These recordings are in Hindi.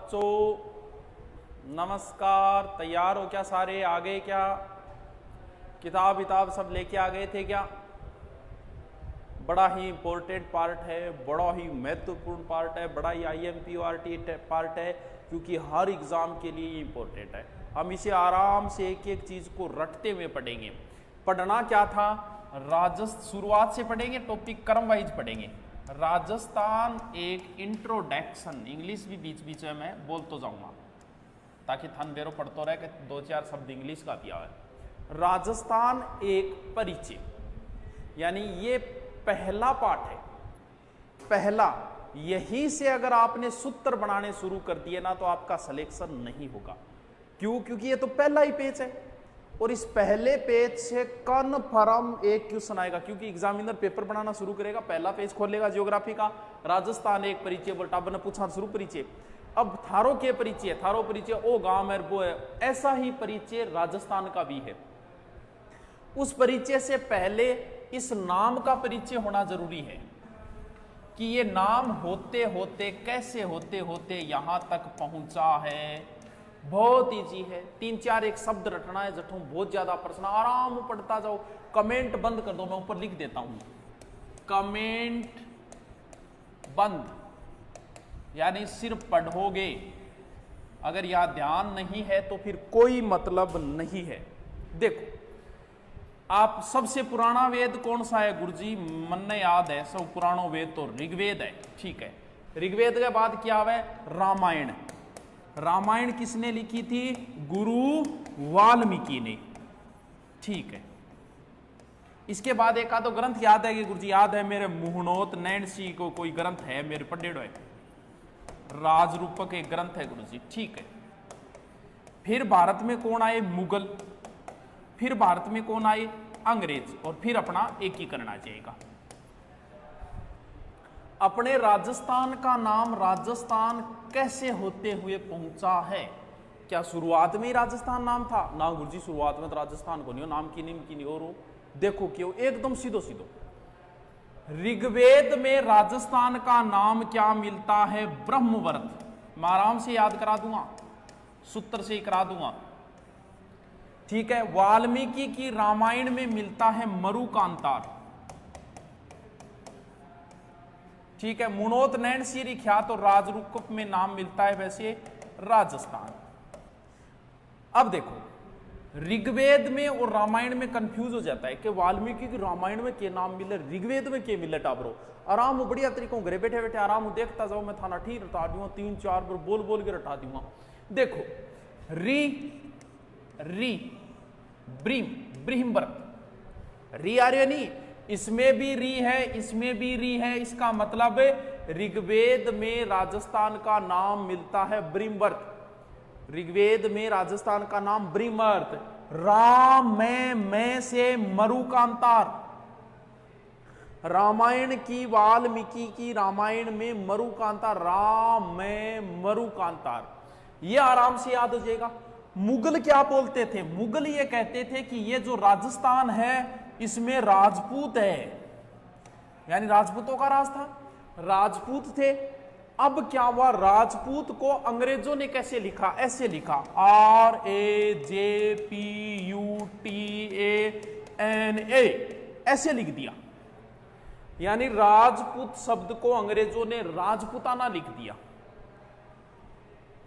बच्चों नमस्कार। तैयार हो क्या? सारे आ गए क्या? किताब विताब सब लेके आ गए थे क्या? बड़ा ही इंपॉर्टेंट पार्ट है, बड़ा ही महत्वपूर्ण पार्ट है, बड़ा ही IMPORT पार्ट है, क्योंकि हर एग्जाम के लिए ये इंपॉर्टेंट है। हम इसे आराम से एक एक चीज को रटते हुए पढ़ेंगे। पढ़ना क्या था? राजस्थान शुरुआत से पढ़ेंगे, टॉपिक क्रम वाइज पढ़ेंगे। राजस्थान एक इंट्रोडक्शन, इंग्लिश भी बीच बीच में मैं बोलते जाऊंगा ताकि थन बेरो पढ़ते रहे कि 2-4 शब्द इंग्लिश का दिया है। राजस्थान एक परिचय, यानी ये पहला पाठ है। पहला, यहीं से अगर आपने सूत्र बनाने शुरू कर दिए ना तो आपका सिलेक्शन नहीं होगा। क्यों? क्योंकि ये तो पहला ही पेज है और इस पहले पेज से कन्फर्म एक क्वेश्चन आएगा, क्योंकि एग्जामिनर पेपर बनाना शुरू करेगा, पहला पेज खोलेगा ज्योग्राफी का, राजस्थान एक परिचय बोलता, ने पूछा शुरू परिचय। अब थारो के परिचय, थारो परिचय ओ गांव है वो है, ऐसा ही परिचय राजस्थान का भी है। उस परिचय से पहले इस नाम का परिचय होना जरूरी है कि ये नाम होते होते कैसे होते होते यहां तक पहुंचा है। बहुत इजी है, 3-4 एक शब्द रटना है, जठों बहुत ज्यादा प्रश्न, आराम पढ़ता जाओ। कमेंट बंद कर दो, मैं ऊपर लिख देता हूं, कमेंट बंद, यानी सिर्फ पढ़ोगे। अगर यह ध्यान नहीं है तो फिर कोई मतलब नहीं है। देखो, आप सबसे पुराना वेद कौन सा है गुरुजी? मन याद है, सब पुरानो वेद तो ऋग्वेद है। ठीक है, ऋग्वेद के बाद क्या है? रामायण। रामायण किसने लिखी थी? गुरु वाल्मीकि ने। ठीक है, इसके बाद एक आधो ग्रंथ याद है कि गुरुजी? याद है मेरे मुहनोत नैणसी को कोई ग्रंथ है मेरे पढ़ेड़ो है, राजरूपक एक ग्रंथ है गुरुजी। ठीक है, फिर भारत में कौन आए? मुगल। फिर भारत में कौन आए? अंग्रेज। और फिर अपना एकीकरण आ जाएगा। अपने राजस्थान का नाम राजस्थान कैसे होते हुए पहुंचा है? क्या शुरुआत में ही राजस्थान नाम था? ना गुरुजी, शुरुआत में तो राजस्थान को नहीं हो, नाम की नहीं और हो। देखो क्यों, एकदम सीधो सीधो। ऋग्वेद में राजस्थान का नाम क्या मिलता है? ब्रह्मवर्त। मैं आराम से याद करा दूंगा, सूत्र से ही करा दूंगा। ठीक है, वाल्मीकि की रामायण में मिलता है मरुकांतार। ठीक है, मुनोत नैणसी ख्यात और राजरूप में नाम मिलता है वैसे राजस्थान। अब देखो, ऋग्वेद में और रामायण में कंफ्यूज हो जाता है कि वाल्मीकि की रामायण में के नाम मिले, ऋग्वेद में के मिले। टाबरो आराम बढ़िया तरीकों घरे बैठे बैठे आराम देखता जाओ, मैं थाना ठीक रटा दूंगा, 3-4 बार बोल बोल के रटा दूंगा। देखो, री ब्रीम ब्रिहम्बर्त, री आ रही है नहीं, इसमें भी री है, इसमें भी री है। इसका मतलब ऋग्वेद में राजस्थान का नाम मिलता है ब्रिहम्बर्त। ऋग्वेद में राजस्थान का नाम ब्रिहम्बर्त। राम में से मरुकांतार। रामायण की, वाल्मीकि की रामायण में मरुकांतार, राम में मरुकांतार, ये आराम से याद हो जाएगा। मुगल क्या बोलते थे? मुगल ये कहते थे कि ये जो राजस्थान है इसमें राजपूत है, यानी राजपूतों का राज था, राजपूत थे। अब क्या हुआ? राजपूत को अंग्रेजों ने कैसे लिखा? ऐसे लिखा, RAJPUTANA, ऐसे लिख दिया। यानी राजपूत शब्द को अंग्रेजों ने राजपुताना लिख दिया।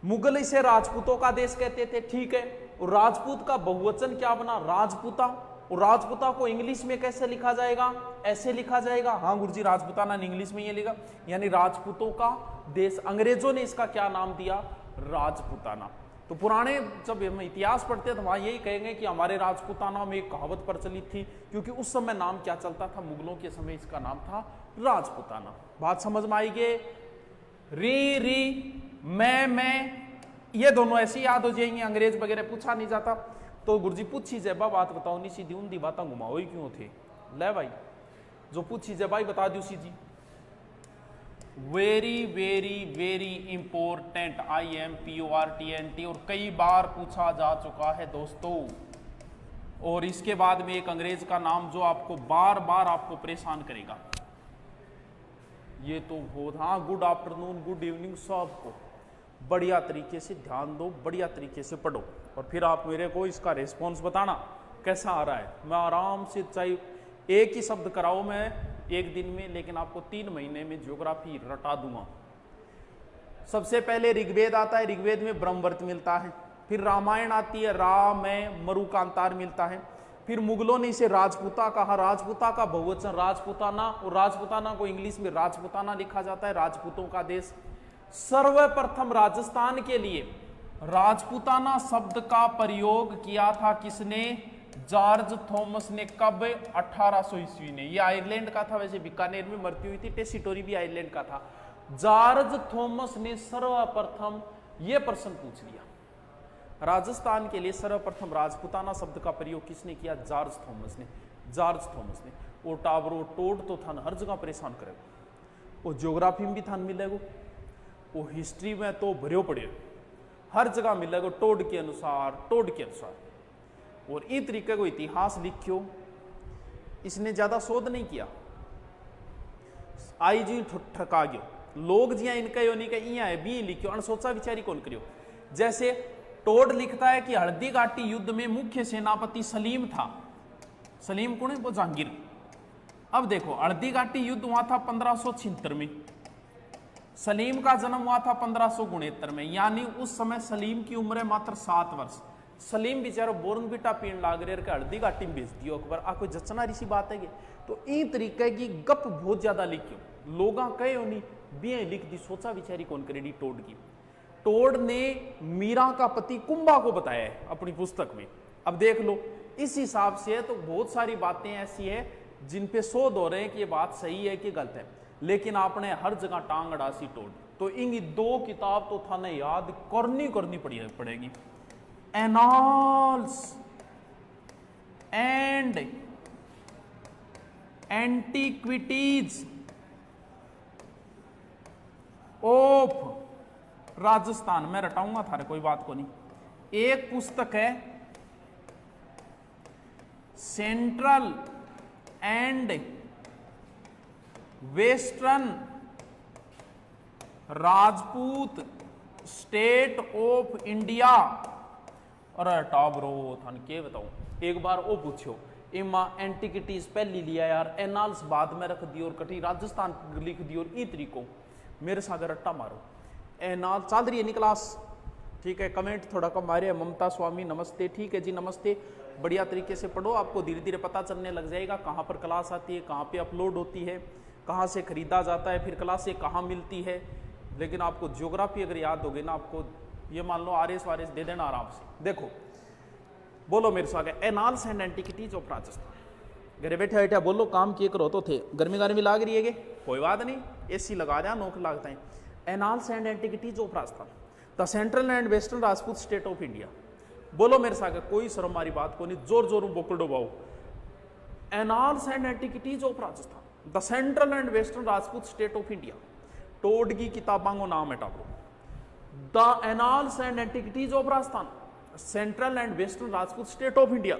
मुगल इसे राजपूतों का देश कहते थे। ठीक है, और राजपूत का बहुवचन क्या बना? राजपुता। और राजपुता को इंग्लिश में कैसे लिखा जाएगा? ऐसे लिखा जाएगा। हाँ गुरुजी, राजपुताना इंग्लिश में ये लिखा, यानी राजपूतों का देश। अंग्रेजों ने इसका क्या नाम दिया? राजपुताना। तो पुराने जब हम इतिहास पढ़ते हैं तो वहां यही कहेंगे कि हमारे राजपुताना में एक कहावत प्रचलित थी, क्योंकि उस समय नाम क्या चलता था? मुगलों के समय इसका नाम था राजपुताना। बात समझ में आई? री मैं, ये दोनों ऐसे याद हो जाएंगे। अंग्रेज वगैरह पूछा नहीं जाता तो गुरुजी पूछी जाए बात बताओ, नहीं सीधी उन्दी बात घुमाओ ही क्यों थे? ले भाई, जो पूछी जाए भाई बता दू सीधी। Very very very important, IMPORTNT, और कई बार पूछा जा चुका है दोस्तों। और इसके बाद में एक अंग्रेज का नाम जो आपको बार बार आपको परेशान करेगा। ये तो बहुत, हाँ, गुड आफ्टरनून, गुड इवनिंग सबको। बढ़िया तरीके से ध्यान दो, बढ़िया तरीके से पढ़ो और फिर आप मेरे को इसका रिस्पॉन्स बताना कैसा आ रहा है। मैं आराम से, चाहे एक ही शब्द कराओ मैं एक दिन में, लेकिन आपको 3 महीने में ज्योग्राफी रटा दूंगा। सबसे पहले ऋग्वेद आता है, ऋग्वेद में ब्रह्मवर्त मिलता है। फिर रामायण आती है, रा में मरु कांतार मिलता है। फिर मुगलों ने इसे राजपूता कहा, राजपूता का बहुवचन राजपुताना, और राजपुताना को इंग्लिश में राजपुताना लिखा जाता है, राजपूतों का देश। सर्वप्रथम राजस्थान के लिए राजपुताना शब्द का प्रयोग किया था किसने? जॉर्ज थॉमस ने। कब? 1800 ईस्वी ने। ये आयरलैंड का था, वैसे बीकानेर में मृत्यु हुई थी। टेसिटोरी भी आयरलैंड का था। जॉर्ज थॉमस ने सर्वप्रथम ये प्रश्न पूछ लिया, राजस्थान के लिए सर्वप्रथम राजपुताना शब्द का प्रयोग किसने किया? जॉर्ज थॉमस ने। जॉर्ज थॉमस ने। वो टावरो टोड तो था हर जगह परेशान करेगा, वो ज्योग्राफी में भी थान मिलेगा, वो हिस्ट्री में तो भरे पड़े, हर जगह मिलेगा टोड के अनुसार, टोड के अनुसार। और इस तरीके को इतिहास लिखियो, इसने ज्यादा शोध नहीं किया, आई जी ठका गयो लोग जिया इनका यो नहीं कहीं है भी लिखियो, अनसोचा विचारी कौन करियो। जैसे टोड लिखता है कि हल्दी घाटी युद्ध में मुख्य सेनापति सलीम था। सलीम कौन है? वो जहांगीर। अब देखो, हल्दी घाटी युद्ध हुआ था 1576 में, सलीम का जन्म हुआ था 1569 में, यानी उस समय सलीम की उम्र है मात्र 7 वर्ष। सलीम बेचारा बोर्नविटा पीण लाग रहे के हल्दी घाटी में भेज दियो अकबर, आ कोई जचना ऋषि बात है। तो इन तरीके की गप बहुत ज्यादा लिखियो, लोग कहे नहीं भी लिख दी, सोचा विचारी कौन करेगी टोड की। टोड ने मीरा का पति कुंभा को बताया है अपनी पुस्तक में। अब देख लो, इस हिसाब से तो बहुत सारी बातें ऐसी है जिन पे शोध हो रहे हैं कि ये बात सही है कि गलत है, लेकिन आपने हर जगह टांग अड़ासी टोड। तो इन 2 किताब तो थाने याद करनी पड़ेगी, annals and antiquities of Rajasthan. मैं रटाऊंगा थारे, कोई बात को नहीं। एक पुस्तक है central and western Rajput state of India. अरे टाबरो थान के बताऊं, एक बार वो पूछो, इमा एंटिकिटीज पहली लिया यार, एनाल्स बाद में रख दी और कटी राजस्थान लिख दी, और ई तरीको मेरे सागर रट्टा मारो। एनाल चल रही है नी क्लास? ठीक है, कमेंट थोड़ा कम आ रहे हैं। ममता स्वामी नमस्ते, ठीक है जी नमस्ते। बढ़िया तरीके से पढ़ो, आपको धीरे धीरे पता चलने लग जाएगा कहाँ पर क्लास आती है, कहाँ पे अपलोड होती है, कहाँ से खरीदा जाता है, फिर क्लास से कहाँ मिलती है। लेकिन आपको ज्योग्राफी अगर याद होगी ना, आपको ये मान लो आरएस वारएस दे देना आराम से। देखो बोलो मेरे साथ, annals and antiquities of Rajasthan. घरे बैठे बैठे बोलो, काम किए करो तो थे। गर्मी लाग रही है, कोई बात नहीं, एसी लगा दिया, नौक लागता है। Annals and antiquities of Rajasthan, the central and western Rajput state of India. बोलो मेरे साथ, कोई शर्म वाली बात को नहीं, जोर जोर बोकड़ डुबाओ। Annals and antiquities of Rajasthan, the central and western Rajput state of India. Tod की किताबों को नाम हटा दो। The annals and antiquities of Rajasthan, central and western Rajput state of India.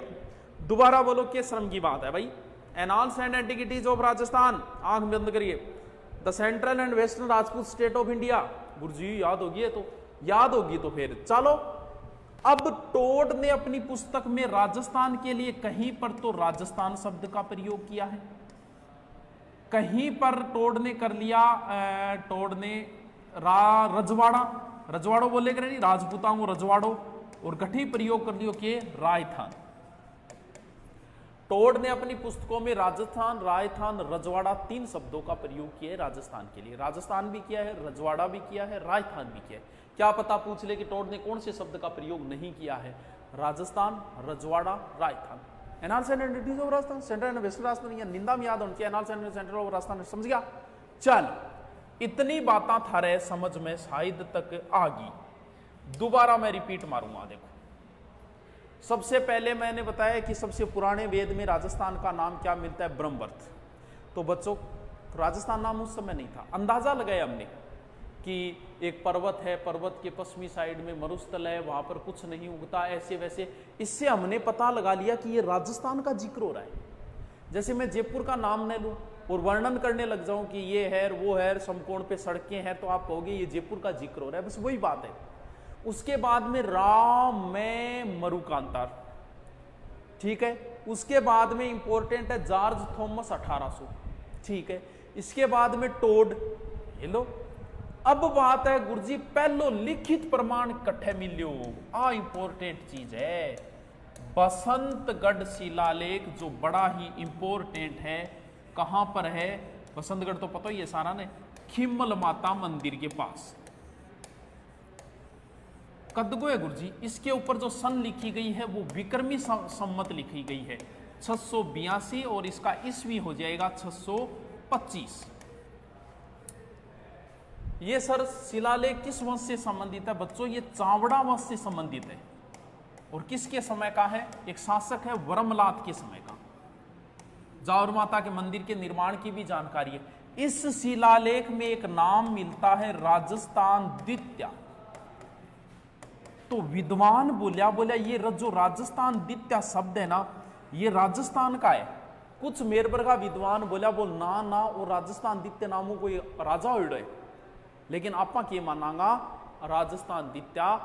दोबारा बोलो, क्या शर्म की बात है भाई? Annals and antiquities of Rajasthan, आंख बंद करिए। The central and western Rajput state of India. गुरुजी याद होगी, तो याद होगी तो फिर चलो। अब टोड ने अपनी पुस्तक में राजस्थान के लिए कहीं पर तो राजस्थान शब्द का प्रयोग किया है, कहीं पर टोड ने कर लिया, टोड ने रजवाड़ो बोले करे नहीं, राजपूताओं को रजवाड़ो, और गठी प्रयोग कर लियो के राजस्थान। टोड ने अपनी पुस्तकों में राजस्थान, राजस्थान, रजवाड़ा 3 शब्दों का प्रयोग किया है राजस्थान के लिए। राजस्थान भी किया है, रजवाड़ा भी किया है, राजस्थान भी किया है। क्या पता पूछ ले कि टोड ने कौन से शब्द का प्रयोग नहीं किया है? राजस्थान, रजवाड़ा, Rajasthan. Annals and antiquities of Rajasthan, central and western Rajasthan, या निंदा में याद होनी चाहिए। Annals and central of Rajasthan, समझ गया? चल, इतनी बातें थारे समझ में शायद तक आ गई। दोबारा मैं रिपीट मारूंगा। देखो, सबसे पहले मैंने बताया कि सबसे पुराने वेद में राजस्थान का नाम क्या मिलता है? ब्रह्मवर्त। तो बच्चों, राजस्थान नाम उस समय नहीं था। अंदाजा लगाया हमने कि एक पर्वत है, पर्वत के पश्चिमी साइड में मरुस्थल है, वहां पर कुछ नहीं उगता, ऐसे वैसे। इससे हमने पता लगा लिया कि ये राजस्थान का जिक्र हो रहा है। जैसे मैं जयपुर का नाम न लूं और वर्णन करने लग जाऊं कि ये है वो है, समकोण पे सड़कें हैं, तो आप कहोगे ये जयपुर का जिक्र हो रहा है। बस वही बात है। उसके बाद में राम में मरुकांतार, ठीक है। उसके बाद में इंपॉर्टेंट है जॉर्ज थॉमस 1800, ठीक है। इसके बाद में टोड, ये लो। अब बात है गुरुजी पहलो लिखित प्रमाण कट्ठे मिलियो, आ इंपॉर्टेंट चीज है। बसंतगढ़ शिलालेख जो बड़ा ही इंपॉर्टेंट है, कहां पर है बसंतगढ़ तो पता ही है सारा ने, खिम्मल माता मंदिर के पास कदगो है गुरुजी। इसके ऊपर जो सन लिखी गई है वो विक्रमी सम्मत लिखी गई है 682 और इसका ईस्वी हो जाएगा 625। ये सर शिलालेख किस वंश से संबंधित है बच्चों? ये चावड़ा वंश से संबंधित है। और किसके समय का है? एक शासक है वर्मलात के समय का। जावर माता के मंदिर के निर्माण की भी जानकारी है। इस शिलालेख में एक नाम मिलता है राजस्थान द्वितीय। तो विद्वान बोला ये जो राजस्थान द्वितीय शब्द है ना, ये राजस्थान का है। कुछ मेरबर का विद्वान बोला बोल ना वो राजस्थान द्वितीय नामों कोई राजा हो है, लेकिन आपा के मानांगा राजस्थान द्वितीय।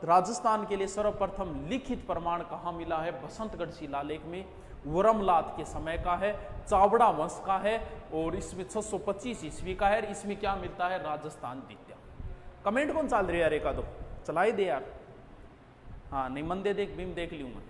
राजस्थान के लिए सर्वप्रथम लिखित प्रमाण कहां मिला है? बसंतगढ़ शिलालेख में, वर्मलात के समय का है, चावड़ा वंश का है और इसमें 625 ईस्वी का है। इसमें क्या मिलता है? राजस्थान द्वितीय। कमेंट कौन चल रही है यार? एक दो चलाई दे यार। हाँ नहीं मन दे, देख बीम देख लूंगा।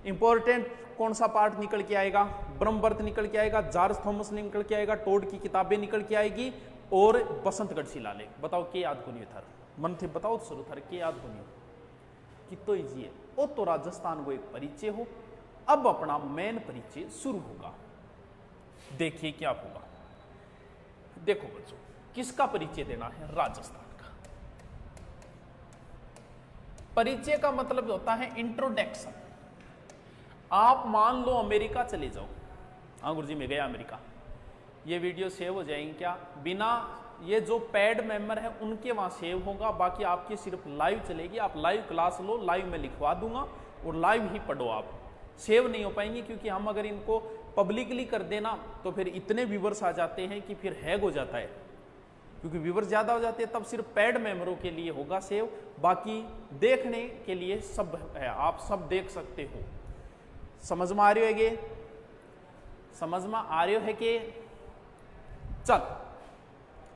इंपॉर्टेंट कौन सा पार्ट निकल के आएगा? ब्रह्मवर्त निकल के आएगा, जॉर्ज थॉमस निकल के आएगा, टोड की किताबें निकल के आएगी और बसंतगढ़ शिलालेख। बताओ के याद को नहीं थर मन थे? बताओ तो शुरू थर के याद को नहीं कितो इजी है। वो तो राजस्थान को एक परिचय हो। अब अपना मेन परिचय शुरू होगा। देखिए क्या होगा। देखो बच्चों, किसका परिचय देना है? राजस्थान का। परिचय का मतलब होता है इंट्रोडक्शन। आप मान लो अमेरिका चले जाओ। हाँ गुरुजी मैं गया अमेरिका। ये वीडियो सेव हो जाएंगे क्या? बिना ये जो पैड मेंबर है उनके वहां सेव होगा, बाकी आपकी सिर्फ लाइव चलेगी। आप लाइव क्लास लो, लाइव में लिखवा दूंगा और लाइव ही पढ़ो। आप सेव नहीं हो पाएंगे क्योंकि हम अगर इनको पब्लिकली कर देना तो फिर इतने व्यूवर्स आ जाते हैं कि फिर हैग हो जाता है। क्योंकि व्यूवर्स ज्यादा हो जाते हैं तब सिर्फ पैड मेंबरों के लिए होगा सेव, बाकी देखने के लिए सब है, आप सब देख सकते हो। समझ में आ रही है? समझ में आ रही है कि चल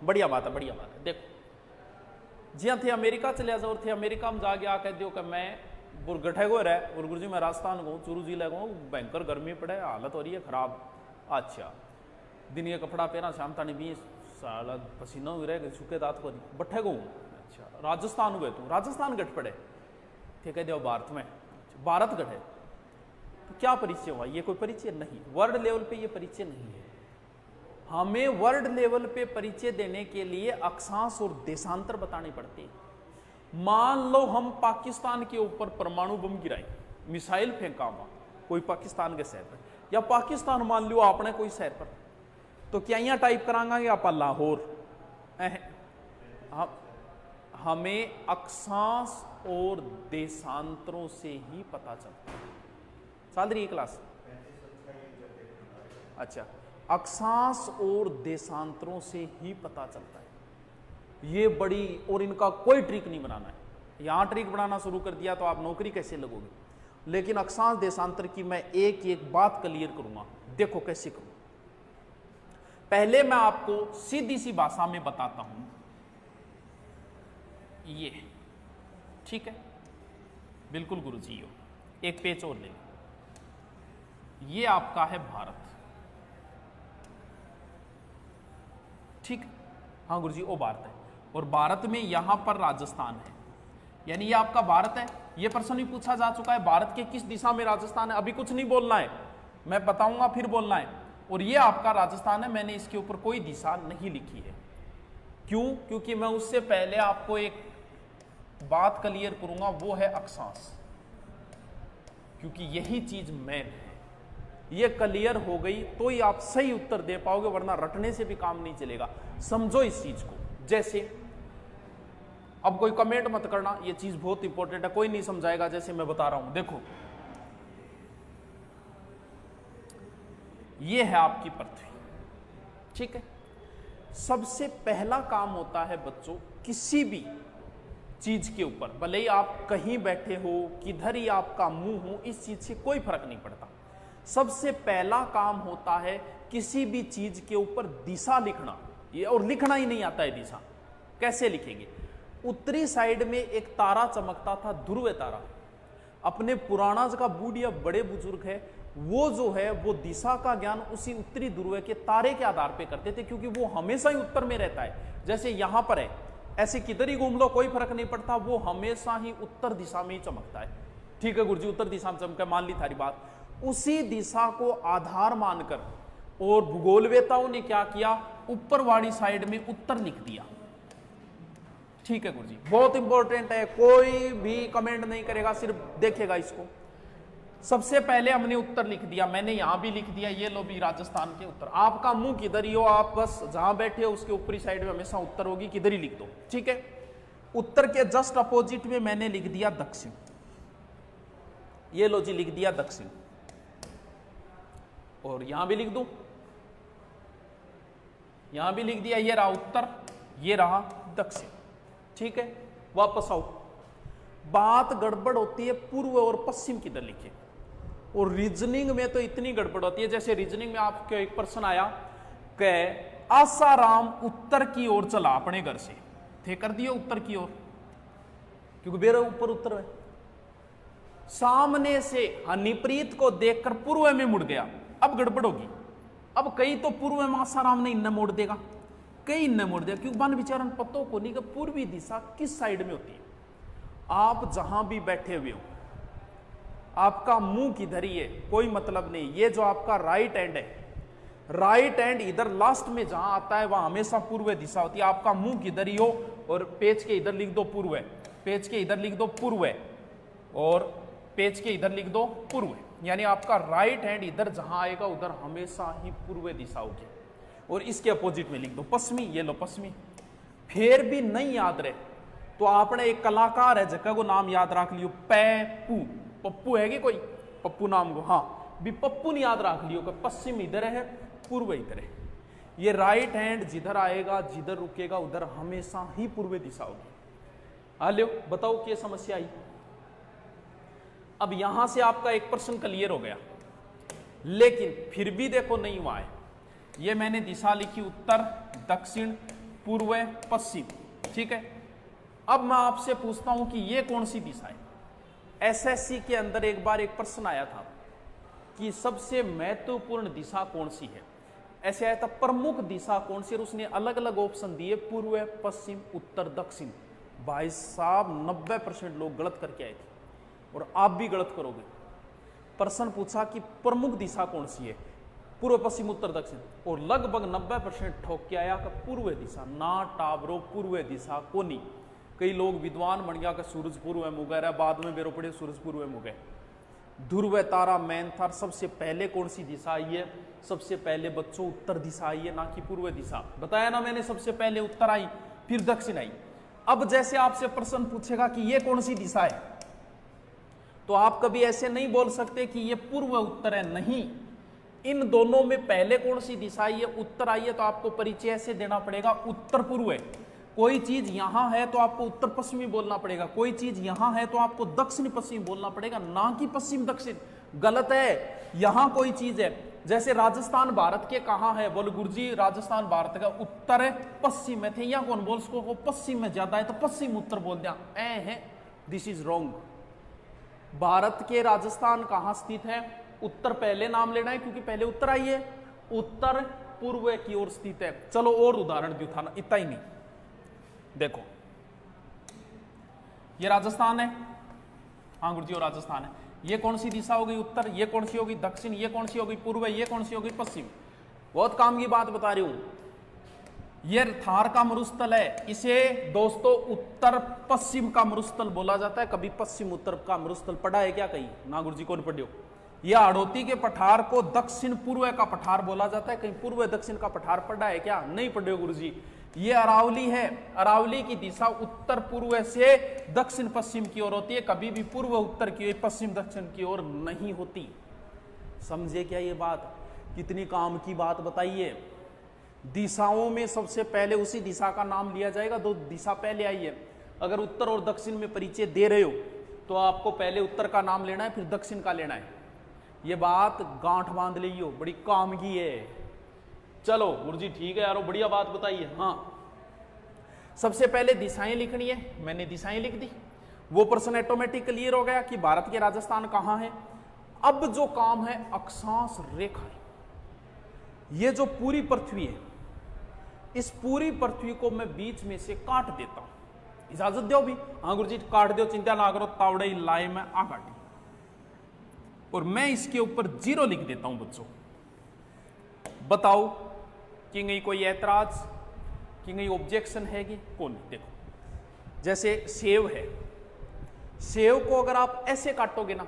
बढ़िया बात है, बढ़िया बात है। देखो जी थे अमेरिका चले जाओ, थे अमेरिका में जाके आकर दियो कि मैं बुरगठे को रह और गुरुजी मैं राजस्थान को चूरू जिले को भयंकर गर्मी पड़े, हालत हो रही है खराब। अच्छा दिन के कपड़ा पहना, शाम तानी भी साला पसीना भी रह सूखे दांत को बट्ठे को। अच्छा राजस्थान गए, तू राजस्थान गठ पड़े थे कह दियो भारत में, भारत गठ है तो क्या परिचय हुआ? ये कोई परिचय नहीं, वर्ल्ड लेवल पे ये परिचय नहीं है। हमें वर्ल्ड लेवल पे परिचय देने के लिए अक्षांश और देशांतर बताने पड़ते हैं। मान लो हम पाकिस्तान के ऊपर परमाणु बम गिराए, मिसाइल फेंका हुआ कोई पाकिस्तान के शहर पर, या पाकिस्तान मान लो आपने कोई शहर पर, तो क्या यहाँ टाइप करांगा कि आप लाहौर? हमें अक्षांश और देशांतरों से ही पता चलता है। चल रही है क्लास? अच्छा अक्षांश और देशांतरों से ही पता चलता है। ये बड़ी, और इनका कोई ट्रिक नहीं बनाना है। यहां ट्रिक बनाना शुरू कर दिया तो आप नौकरी कैसे लगोगे? लेकिन अक्षांश देशांतर की मैं एक एक बात क्लियर करूंगा। देखो कैसे करूं। पहले मैं आपको सीधी सी भाषा में बताता हूं। ये ठीक है, बिल्कुल गुरुजी। एक पेज और ले लो। ये आपका है भारत, ठीक। हाँ गुरुजी वो भारत है, और भारत में यहां पर राजस्थान है, यानी ये आपका भारत है। ये प्रश्न भी पूछा जा चुका है, भारत के किस दिशा में राजस्थान है? अभी कुछ नहीं बोलना है, मैं बताऊंगा फिर बोलना है। और ये आपका राजस्थान है, मैंने इसके ऊपर कोई दिशा नहीं लिखी है। क्यों? क्योंकि मैं उससे पहले आपको एक बात क्लियर करूंगा, वो है अक्षांश, क्योंकि यही चीज मेन है। ये क्लियर हो गई तो ही आप सही उत्तर दे पाओगे, वरना रटने से भी काम नहीं चलेगा। समझो इस चीज को। जैसे अब कोई कमेंट मत करना, ये चीज बहुत इंपॉर्टेंट है, कोई नहीं समझाएगा जैसे मैं बता रहा हूं। देखो ये है आपकी पृथ्वी, ठीक है। सबसे पहला काम होता है बच्चों, किसी भी चीज के ऊपर, भले ही आप कहीं बैठे हो, किधर ही आपका मुंह हो, इस चीज से कोई फर्क नहीं पड़ता। सबसे पहला काम होता है किसी भी चीज के ऊपर दिशा लिखना, ये और लिखना ही नहीं आता है दिशा, कैसे लिखेंगे? उत्तरी साइड में एक तारा चमकता था, ध्रुव तारा। अपने पुराना का बूढ़िया बड़े बुजुर्ग है, वो जो है वो दिशा का ज्ञान उसी उत्तरी ध्रुव के तारे के आधार पे करते थे, क्योंकि वो हमेशा ही उत्तर में रहता है। जैसे यहां पर है, ऐसे किधर ही घूम लो कोई फर्क नहीं पड़ता, वो हमेशा ही उत्तर दिशा में ही चमकता है। ठीक है गुरुजी, उत्तर दिशा में चमका, मान ली थारी बात। उसी दिशा को आधार मानकर और भूगोलवेताओं ने क्या किया, ऊपर वाली साइड में उत्तर लिख दिया। ठीक है गुरुजी, बहुत इंपॉर्टेंट है, कोई भी कमेंट नहीं करेगा, सिर्फ देखेगा इसको। सबसे पहले हमने उत्तर लिख दिया, मैंने यहां भी लिख दिया, ये लो भी राजस्थान के उत्तर। आपका मुंह किधर ही हो, आप बस जहां बैठे हो उसके ऊपरी साइड में हमेशा उत्तर होगी, किधर ही लिख दो। ठीक है, उत्तर के जस्ट अपोजिट में मैंने लिख दिया दक्षिण, ये लो जी लिख दिया दक्षिण, और यहां भी लिख दो, यहां भी लिख दिया, ये रहा उत्तर, ये रहा दक्षिण। ठीक है, वापस आओ। बात गड़बड़ होती है पूर्व और पश्चिम किधर लिखे, और रीजनिंग में तो इतनी गड़बड़ होती है। जैसे रीजनिंग में आपके एक प्रश्न आया कि आसाराम उत्तर की ओर चला अपने घर से, थे कर दिए उत्तर की ओर, क्योंकि मेरे ऊपर उत्तर है। सामने से हनीप्रीत को देखकर पूर्व में मुड़ गया, अब गड़बड़ होगी। अब कई तो पूर्व में आसाराम ने इन्हें मोड़ देगा, कई इन्हें मोड़ देगा, क्योंकि मन विचारण पत्तों को नहीं कि पूर्वी दिशा किस साइड में होती है। आप जहां भी बैठे हुए हो, आपका मुंह किधर ही है कोई मतलब नहीं। ये जो आपका राइट हैंड है, राइट हैंड इधर लास्ट में जहां आता है वहां हमेशा पूर्व दिशा होती है। आपका मुंह किधर ही हो, और पेज के इधर लिख दो पूर्व, पेज के इधर लिख दो पूर्व, और पेज के इधर लिख दो पूर्व, यानी आपका राइट हैंड इधर जहां आएगा उधर हमेशा ही पूर्व दिशा होगी। और इसके अपोजिट में लिख दो पश्चिमी, ये लो पश्चिमी। फिर भी नहीं याद रहे तो आपने एक कलाकार है जगह को नाम याद रख लियो, पैपू, पप्पू है कि कोई पप्पू नाम को, हाँ भी पप्पू नहीं याद रख लियो कि पश्चिम इधर है पूर्व इधर है। ये राइट हैंड जिधर आएगा जिधर रुकेगा उधर हमेशा ही पूर्व दिशा होगी। आलियो बताओ क्या समस्या आई। अब यहां से आपका एक प्रश्न क्लियर हो गया, लेकिन फिर भी देखो नहीं हुआ है। ये मैंने दिशा लिखी उत्तर, दक्षिण, पूर्व, पश्चिम। ठीक है, अब मैं आपसे पूछता हूं कि ये कौन सी दिशा है। एसएससी के अंदर एक बार एक प्रश्न आया था कि सबसे महत्वपूर्ण दिशा कौन सी है, ऐसे आया था प्रमुख दिशा कौन सी, और उसने अलग अलग ऑप्शन दिए, पूर्व, पश्चिम, उत्तर, दक्षिण। भाई साहब 90% लोग गलत करके आए थे, और आप भी गलत करोगे। प्रश्न पूछा कि प्रमुख दिशा कौन सी है, पूर्व, पश्चिम, उत्तर, दक्षिण, और लगभग 90% ठोक के आया कि पूर्व दिशा। ना टाबरो पूर्व दिशा को नहीं। कई लोग विद्वान बन गया कि सूरज पूर्व में उगह रहा, बाद में बेरो पड़े सूरज पूर्व में उगे। ध्रुव तारा मैन था। सबसे पहले कौन सी दिशा आई है, सबसे पहले बच्चों उत्तर दिशा आई है, ना कि पूर्व दिशा। बताया ना मैंने, सबसे पहले उत्तर आई फिर दक्षिण आई। अब जैसे आपसे प्रश्न पूछेगा कि ये कौन सी दिशा है, तो आप कभी ऐसे नहीं बोल सकते कि ये पूर्व उत्तर है, नहीं। इन दोनों में पहले कौन सी दिशा आई है, उत्तर आई है, तो आपको परिचय ऐसे देना पड़ेगा उत्तर पूर्व है। कोई चीज यहां है तो आपको उत्तर पश्चिमी बोलना पड़ेगा, कोई चीज यहां है तो आपको दक्षिण पश्चिम बोलना पड़ेगा, ना कि पश्चिम दक्षिण। गलत है। यहां कोई चीज है, जैसे राजस्थान भारत के कहां है, बोल गुरुजी राजस्थान भारत का उत्तर है पश्चिम में थे, या कौन बोल उसको पश्चिम में ज्यादा है तो पश्चिम उत्तर बोल दिया, है। This is wrong. भारत के राजस्थान कहां स्थित है, उत्तर पहले नाम लेना है क्योंकि पहले उत्तर आई है, उत्तर पूर्व की ओर स्थित है। चलो और उदाहरण दो था ना, इतना ही नहीं। देखो ये राजस्थान है, हाँ गुरुजी और राजस्थान है। ये कौन सी दिशा होगी, उत्तर, ये कौन सी होगी दक्षिण, ये कौन सी होगी पूर्व, ये कौन सी होगी पश्चिम। बहुत काम की बात बता रही हूं। ये थार का मरुस्थल है, इसे दोस्तों उत्तर पश्चिम का मरुस्थल बोला जाता है। कभी पश्चिम उत्तर का मरुस्थल पढ़ा है क्या कहीं, ना गुरुजी कौन पढ़ियो। यह हाड़ौती के पठार को दक्षिण पूर्व का पठार बोला जाता है, कहीं पूर्व दक्षिण का पठार पढ़ा है क्या, नहीं पढ़ियो गुरुजी। ये अरावली है, अरावली की दिशा उत्तर पूर्व से दक्षिण पश्चिम की ओर होती है, कभी भी पूर्व उत्तर की ओर पश्चिम दक्षिण की ओर नहीं होती। समझे क्या ये बात, कितनी काम की बात बताइए। दिशाओं में सबसे पहले उसी दिशा का नाम लिया जाएगा, दो दिशा पहले आई है। अगर उत्तर और दक्षिण में परिचय दे रहे हो तो आपको पहले उत्तर का नाम लेना है, फिर दक्षिण का लेना है। ये बात गांठ बांध लियो, बड़ी काम की है। चलो गुरुजी ठीक है यारो, बढ़िया बात बताइए। हाँ, सबसे पहले दिशाएं लिखनी है, मैंने दिशाएं लिख दी। वो प्रश्न ऑटोमेटिक क्लियर हो गया कि भारत के राजस्थान कहाँ है। अब जो काम है अक्षांश रेखा। ये जो पूरी पृथ्वी है, इस पूरी पृथ्वी को मैं बीच में से काट देता हूं। इजाजत दो भी? हाँ गुरुजी काट दो, चिंता ना करो, तावड़े लाई में आ काटी। और मैं इसके ऊपर 0 लिख देता हूं बच्चों। बताओ कि नहीं कोई ऐतराज, कि नहीं ऑब्जेक्शन है कि कौन? देखो जैसे सेव है, सेव को अगर आप ऐसे काटोगे ना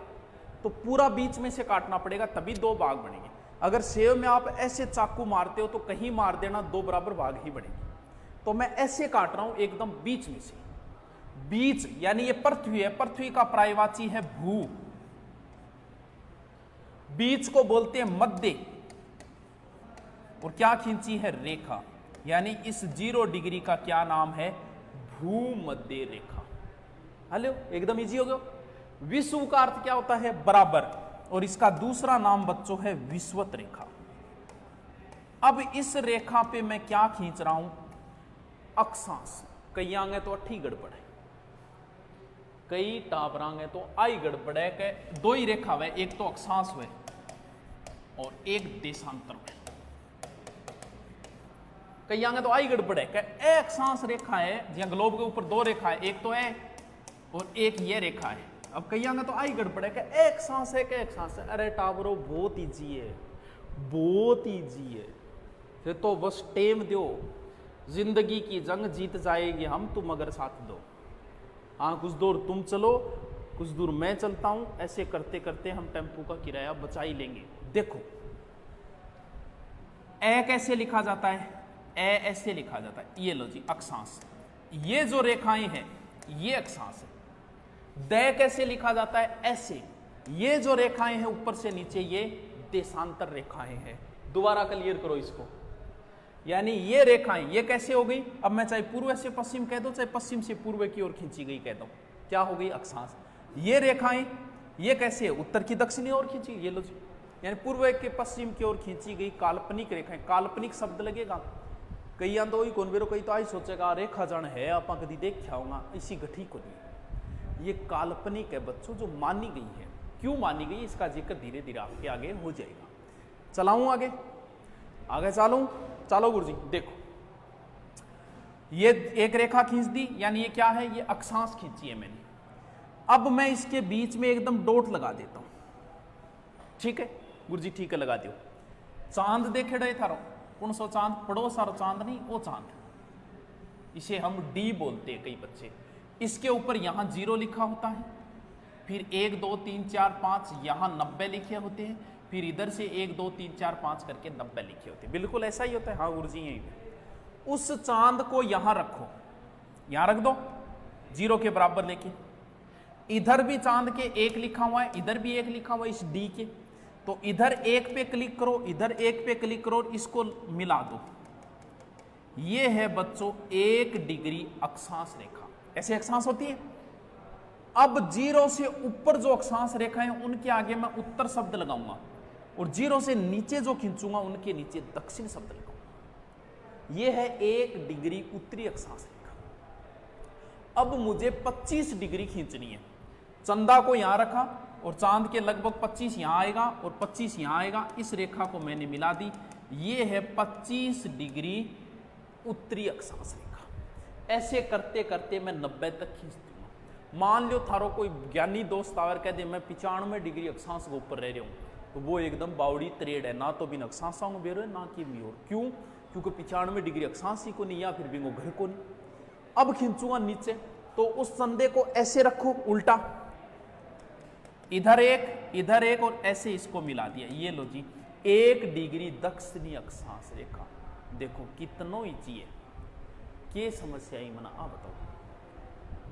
तो पूरा बीच में से काटना पड़ेगा, तभी 2 भाग बनेंगे। अगर सेव में आप ऐसे चाकू मारते हो तो कहीं मार देना, 2 बराबर भाग ही बनेंगे। तो मैं ऐसे काट रहा हूं एकदम बीच में से। बीच यानी ये पृथ्वी है, पृथ्वी का पर्यायवाची है भू। बीच को बोलते हैं मध्य, और क्या खींची है? रेखा। यानी इस 0 डिग्री का क्या नाम है? भूमध्य रेखा। हेलो, एकदम इजी हो गया। विषुव का अर्थ क्या होता है? बराबर, और इसका दूसरा नाम बच्चों है विषुवत रेखा। अब इस रेखा पे मैं क्या खींच रहा हूं? अक्षांश। कई आंगे तो अठी गड़बड़ है, कई टापरांगे तो आई गड़बड़ है। के 2 ही रेखा है, एक तो अक्षांश है और एक देशांतर है। कई आंगे तो आई गड़बड़ है। ए अक्षांश रेखा है, जहां ग्लोब के ऊपर 2 रेखा है, एक तो है और एक ये रेखा है। अब कई आंगे तो आई गड़बड़ है कि एक सांस है, एक सांस है। अरे टाबरो बहुत ईजी है, बहुत ईजी है। फिर तो बस टेम दो, जिंदगी की जंग जीत जाएगी हम, तुम अगर साथ दो। हाँ, कुछ दूर तुम चलो, कुछ दूर मैं चलता हूं, ऐसे करते करते हम टेम्पो का किराया बचा ही लेंगे। देखो ए कैसे लिखा जाता है? ए ऐसे लिखा जाता है। ये लो जी अक्षांश, ये जो रेखाएं हैं ये अक्षांश है। द कैसे लिखा जाता है? ऐसे। ये जो रेखाएं हैं ऊपर से नीचे, ये देशांतर रेखाएं हैं। दोबारा क्लियर करो इसको। यानी ये रेखाएं ये कैसे हो गई? अब मैं चाहे पूर्व से पश्चिम कह दो, चाहे पश्चिम से पूर्व की ओर खींची गई कह दो, क्या हो गई? अक्षांश। ये रेखाएं ये कैसे है? उत्तर की दक्षिणी ओर खींची। ये लो जी, यानी पूर्व के पश्चिम की ओर खींची गई काल्पनिक रेखाएं। काल्पनिक शब्द लगेगा कई आंदो ही कौन बेरो, कई तो आई सोचेगा रेखा जन है आपा कभी देखा होगा, इसी गठी को नहीं। ये काल्पनिक है बच्चों, जो मानी गई है। क्यों मानी गई इसका जिक्र धीरे धीरे आपके आगे हो जाएगा। चलाऊं आगे, आगे चलूं? चलो गुरुजी देखो, ये एक रेखा खींच दी, यानी ये क्या है? ये अक्षांश खींची है मैंने। अब मैं इसके बीच में एकदम डॉट लगा देता हूं। ठीक है गुरुजी, ठीक है लगा दियो। चांद देखे डे थारो, कौन सो चांद? पड़ोस सारो चांद नहीं, वो चांद, इसे हम डी बोलते हैं कई बच्चे। इसके ऊपर यहां 0 लिखा होता है, फिर 1 2 3 4 5 यहां 90 लिखे होते हैं, फिर इधर से 1 2 3 4 5 करके 90 लिखे होते हैं। बिल्कुल ऐसा ही होता है। हाँ गुरुजी यही पे। उस चांद को यहां रखो, यहां रख दो 0 के बराबर लेके। इधर भी चांद के 1 लिखा हुआ है, इधर भी 1 लिखा हुआ है इस डी के। तो इधर 1 पे क्लिक करो, इधर 1 पे क्लिक करो, इसको मिला दो। ये है बच्चों 1 डिग्री अक्षांश रेखा। ऐसे अक्षांश होती है। अब 0 से ऊपर जो अक्षांश रेखा है उनके आगे मैं उत्तर शब्द लगाऊंगा, और 0 से नीचे जो खींचूंगा उनके नीचे दक्षिण शब्द लगाऊंगा। यह है 1 डिग्री उत्तरी अक्षांश रेखा। अब मुझे 25 डिग्री खींचनी है। चंदा को यहां रखा और चांद के लगभग 25 यहां आएगा और 25 यहां आएगा। इस रेखा को मैंने मिला दी। यह है 25 डिग्री उत्तरी अक्षांश रेखा। ऐसे करते करते मैं 90 तक खींच दूंगा। मान लो थारो कोई ज्ञानी दोस्त आवर कह दे मैं 95 डिग्री अक्षांश के ऊपर रह रहा हूं, तो वो एकदम बावड़ी त्रेड है, ना तो बिन अक्षांशों में बेरो है, ना कि भी और। क्यों? क्योंकि 95 डिग्री अक्षांश ही को नहीं, या फिर भी वो घर को नहीं। अब खींचूंगा नीचे, तो उस संदे को ऐसे रखो उल्टा, इधर एक और ऐसे इसको मिला दिया। ये लो जी 1 डिग्री दक्षिणी अक्षांश रेखा। देखो कितनो ईजी है, क्या समस्या ही मना आ बताओ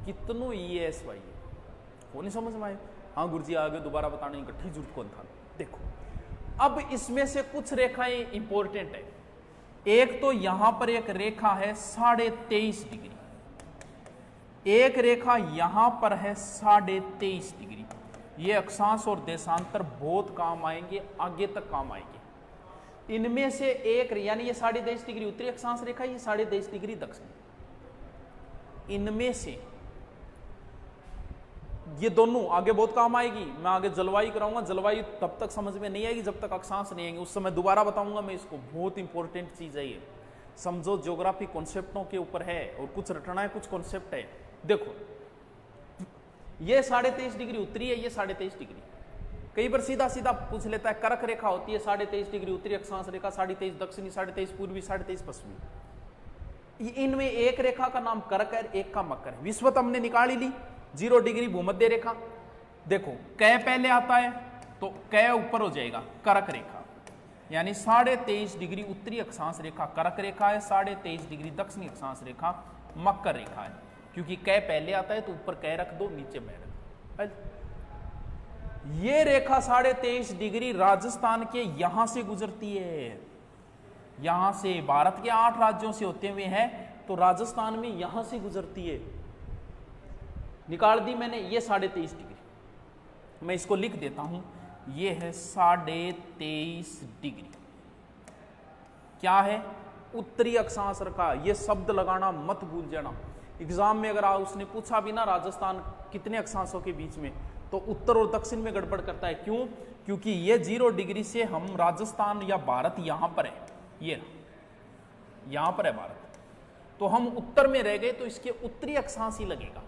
कितनो ES वाई है, वो नहीं समझ में आए? हाँ गुरुजी आगे दोबारा बताने की गठ्ठी जरूरत कौन था। देखो अब इसमें से कुछ रेखाएं इंपॉर्टेंट है। एक तो यहां पर एक रेखा है 23.5 डिग्री, एक रेखा यहां पर है 23.5 डिग्री। ये अक्षांश और देशांतर बहुत काम आएंगे, आगे तक काम आएंगे। इनमें से एक, यानी ये 23.5 डिग्री उत्तरी अक्षांश रेखा, ये 23.5 डिग्री दक्षिण, इनमें से ये दोनों आगे बहुत काम आएगी। मैं आगे जलवायु कराऊंगा, जलवायु तब तक समझ में नहीं आएगी जब तक अक्षांश नहीं आएंगे, उस समय दोबारा बताऊंगा मैं इसको। बहुत इंपॉर्टेंट चीज है ये, समझो। ज्योग्राफी कॉन्सेप्टों के ऊपर है और कुछ रटना है, कुछ कॉन्सेप्ट है। देखो ये 23.5 डिग्री उत्तरी है, ये 23.5 डिग्री। कई बार सीधा सीधा पूछ लेता है, कर्क रेखा होती है 23.5 डिग्री उत्तरी अक्षांश रेखा, 23.5 दक्षिणी, 23.5 पूर्वी, 23.5 पश्चिमी। इनमें एक रेखा का नाम कर्क है, एक का मकर है। विषुवत हमने निकाल ही ली, 0 डिग्री भूमध्य रेखा। देखो कै पहले आता है तो कै ऊपर हो जाएगा, कर्क रेखा, यानी 23.5 डिग्री उत्तरी अक्षांश रेखा कर्क रेखा है, 23.5 डिग्री दक्षिणी अक्षांश रेखा मकर रेखा है। क्योंकि कै पहले आता है तो ऊपर कै रख दो, नीचे मै रख दो। ये रेखा 23.5 डिग्री राजस्थान के यहां से गुजरती है, यहां से। भारत के 8 राज्यों से होते हुए है तो राजस्थान में यहां से गुजरती है। निकाल दी मैंने, ये 23.5 डिग्री। मैं इसको लिख देता हूं, ये है 23.5 डिग्री। क्या है? उत्तरी अक्षांश रेखा। ये शब्द लगाना मत भूल जाना। एग्जाम में अगर उसने पूछा भी ना राजस्थान कितने अक्षांशों के बीच में, तो उत्तर और दक्षिण में गड़बड़ करता है। क्यों? क्योंकि ये 0 डिग्री से हम राजस्थान या भारत यहां पर है, ये यहां पर है भारत, तो हम उत्तर में रह गए तो इसके उत्तरी अक्षांश ही लगेगा।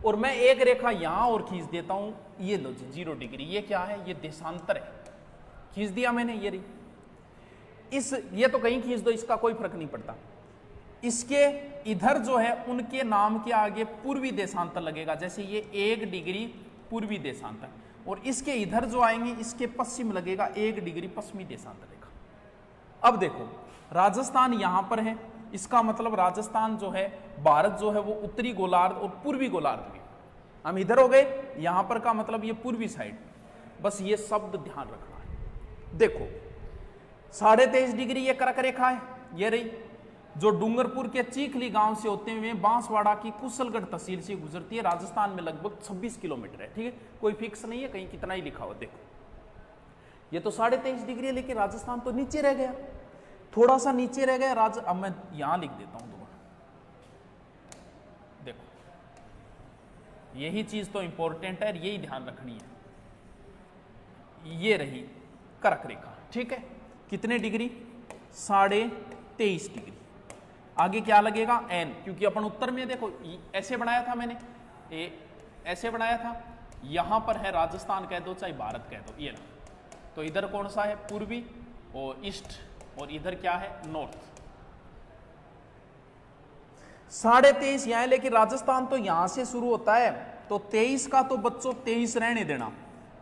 और मैं एक रेखा यहां और खींच देता हूं, ये लो जी 0 डिग्री। ये क्या है? ये देशांतर है, खींच दिया मैंने, ये रही। ये तो कहीं खींच दो, इसका कोई फर्क नहीं पड़ता। इसके इधर जो है उनके नाम के आगे पूर्वी देशांतर लगेगा, जैसे ये 1 डिग्री पूर्वी देशांतर, और इसके इधर जो आएंगे इसके पश्चिम लगेगा 1 डिग्री पश्चिमी देशांतर रेखा। अब देखो राजस्थान यहां पर है, इसका मतलब राजस्थान जो है, भारत जो है वो उत्तरी गोलार्ध और पूर्वी गोलार्ध में, हम इधर हो गए, यहां पर का मतलब ये पूर्वी साइड। बस ये शब्द ध्यान रखना है। देखो 23.5 डिग्री ये कर्क रेखा है, ये रही, जो डूंगरपुर के चीखली गांव से होते हुए बांसवाड़ा की कुशलगढ़ तहसील से गुजरती है। राजस्थान में लगभग 26 किलोमीटर है, ठीक है, कोई फिक्स नहीं है, कहीं कितना ही लिखा हुआ। देखो ये तो 23.5 डिग्री है, लेकिन राजस्थान तो नीचे रह गया, थोड़ा सा नीचे रह गया। अब मैं यहां लिख देता हूं दोबारा। देखो यही चीज तो इंपॉर्टेंट है, यही ध्यान रखनी है। ये रही कर्क रेखा, ठीक है, कितने डिग्री? 23.5 डिग्री। आगे क्या लगेगा? एन, क्योंकि अपन उत्तर में, देखो ऐसे बनाया था मैंने, ऐसे बनाया था, यहां पर है राजस्थान कह दो चाहे भारत कह दो, ये ना। तो इधर कौन सा है? पूर्वी और ईस्ट, और इधर क्या है? नॉर्थ। 23.5 यहां है, लेकिन राजस्थान तो यहां से शुरू होता है, तो 23 का तो बच्चों 23 रहने देना,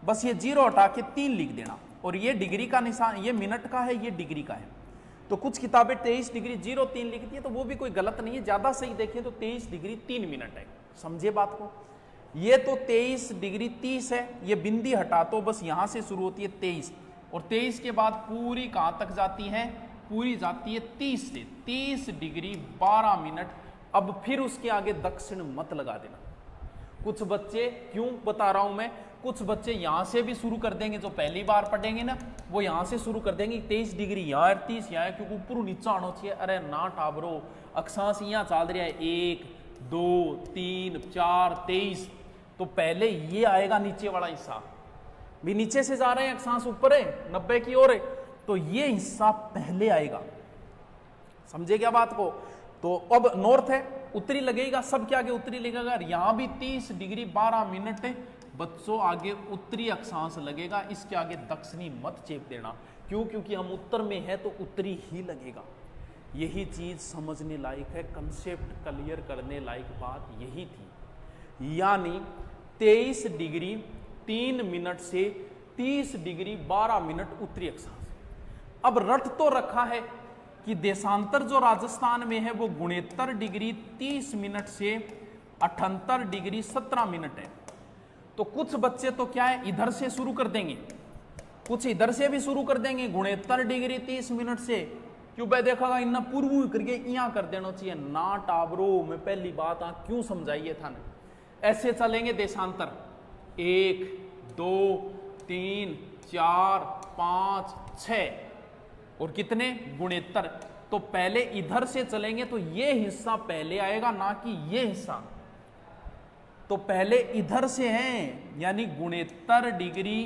बस ये 0 हटा के 3 लिख देना। और ये डिग्री का निशान, ये मिनट का है, ये डिग्री का है। तो कुछ किताबें 23 डिग्री 03 लिखती है, तो वो भी कोई गलत नहीं है। ज्यादा सही देखें तो 23 डिग्री 3 मिनट है, समझे बात को। ये तो 23 डिग्री 30 है, ये बिंदी हटा तो बस यहां से शुरू होती है 23, और 23 के बाद पूरी कहां तक जाती है? पूरी जाती है 30 से, 30 डिग्री 12 मिनट। अब फिर उसके आगे दक्षिण मत लगा देना। कुछ बच्चे, क्यों बता रहा हूं मैं, कुछ बच्चे यहां से भी शुरू कर देंगे, जो पहली बार पढ़ेंगे ना, वो यहां से शुरू कर देंगे 23 डिग्री यहाँ, 30 यहाँ, क्योंकि ऊपर नीचा आना चाहिए। अरे ना टाबरो, अक्षांश यहाँ चल रहा है 1 2 3 4 23, तो पहले ये आएगा नीचे वाला हिस्सा। भी नीचे से जा रहे हैं, अक्षांश ऊपर है 90 की ओर है, तो ये हिस्सा पहले आएगा। समझे क्या बात को? तो अब नॉर्थ है, उत्तरी लगेगा, सब के आगे उत्तरी लगेगा। यहां भी 30 डिग्री 12 मिनट बच्चों आगे उत्तरी अक्षांश लगेगा, इसके आगे दक्षिणी मत चेप देना। क्यों? क्योंकि हम उत्तर में है तो उत्तरी ही लगेगा। यही चीज समझने लायक है, कंसेप्ट क्लियर करने लायक बात यही थी। यानी 23 डिग्री 3 मिनट से 30 डिग्री 12 मिनट उत्तरी अक्षांश। अब रट तो रखा है कि देशांतर जो राजस्थान में है वो 69 डिग्री 30 मिनट से 78 डिग्री 17 मिनट है। तो कुछ बच्चे तो क्या है, इधर से शुरू कर देंगे, कुछ इधर से भी शुरू कर देंगे 69 डिग्री 30 मिनट से क्यों भाई देखा इन्ना पूर्व करके यहाँ कर देना चाहिए ना टाबरो। मैं पहली बात क्यों समझाइए था ना, ऐसे चलेंगे देशांतर 1 2 3 4 5 6 और कितने गुणेत्तर। तो पहले इधर से चलेंगे तो ये हिस्सा पहले आएगा ना कि ये हिस्सा। तो पहले इधर से हैं यानी गुणेत्तर डिग्री